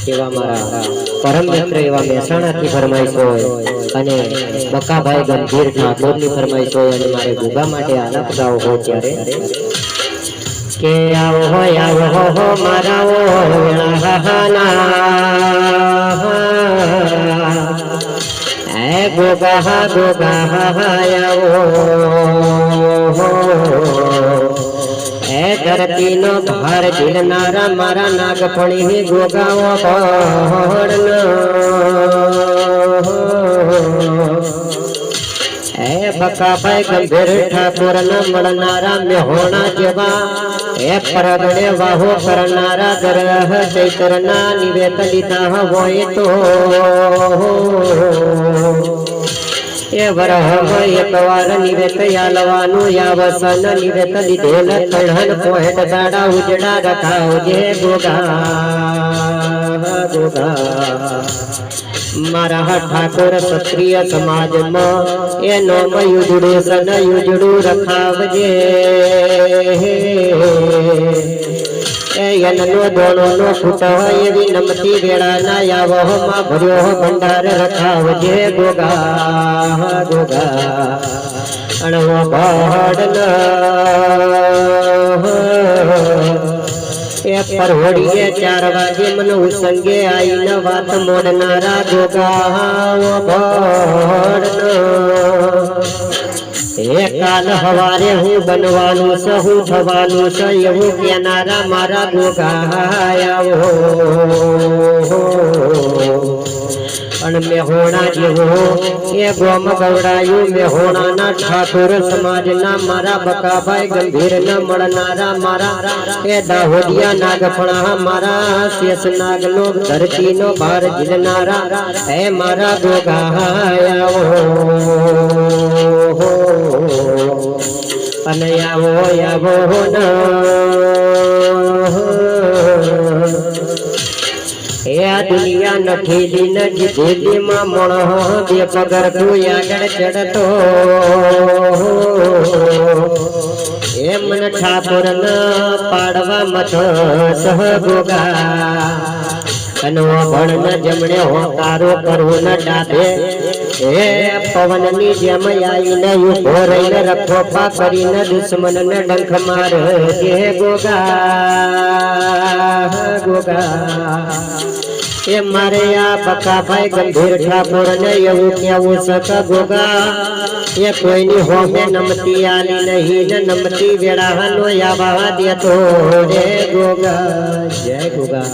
એવા મારા પરમ મિત્ર એવા મહેસાણાથી ફરમાઈશ હોય અને બકાભાઈ ગંભીર ઠાકોરની ફરમાઈશ હોય અને મારે ગુગા માટે આલાપ ગાવો હોય ત્યારે કે આવો હો મારા ઓ એ ગોગા આવો એ ધરતી નો ભાર ઝીલનારા મારા નાગફણી ગોગાઓ પહોળનો એ બકાભાઈ ગંભીર ઠાકોર ન મળનારા મેહોણા જેવા એ પરગણે વાહો કરનારા ગ્રહ ચૈતરના નિવેદ લીધા હોય તો એ વરહ એક વાર નિવેદ આલવાનું યાવસન નિવેદ લીધેલ તળહન પોહેટ દાડા ઉજડા રખાવજે ગોગા મારા ઠાકોર ક્ષત્રિય સમાજમાં એનો યુજડું સન યુજડું રખાવજે એનો દોણો નો ફૂટ એવી નમતી વેળા ના યાવહમાં ભર્યો ભંડાર રખાવજે ગોગા અણવો ભાડ એ પરહોડીએ 4 વાગે મને ઉસંગે આઈને વાત મોડનારા ગોગા ભાડ એ કાલ હવારે હું બનવાનું છે હું થવાનું છે એવું કહેનારા મારા ગોગા આવો અને મેહોણા જેવો એ ગોમ ગવડાયું મેહોણાના ઠાકોર સમાજના મારા બકાભાઈ ગંભીર ન મળનારા મારા એ દાહોદિયા નાગફણા મારા શેષ નાગનો ધરતીનો ભાર ઝીલનારા એ મારા ગોગા આવો અને આવો એ આ દુનિયા નથી દિન જીધેલીમાં મણો બે પગર તું આગળ ચડતો એ મન ઠાકોર ન પાડવા મથ સહ ગોગા અનો ભણ ન જમણે હોકારો કરવો ન ડાબે એ પવન ની જેમ આવીને ઉભો રહીને રખો પા કરીને દુશ્મન ને ડંખ માર જે ગોગા એ મારે આ બકાભાઈ ગંભીર ઠાકોર ને એવું કેવું સક ગોગા એ કોઈની હોમે નમતી આલી નહીં ને નમતી વેળાનો આવા દેતો રે ગોગા જય ગોગા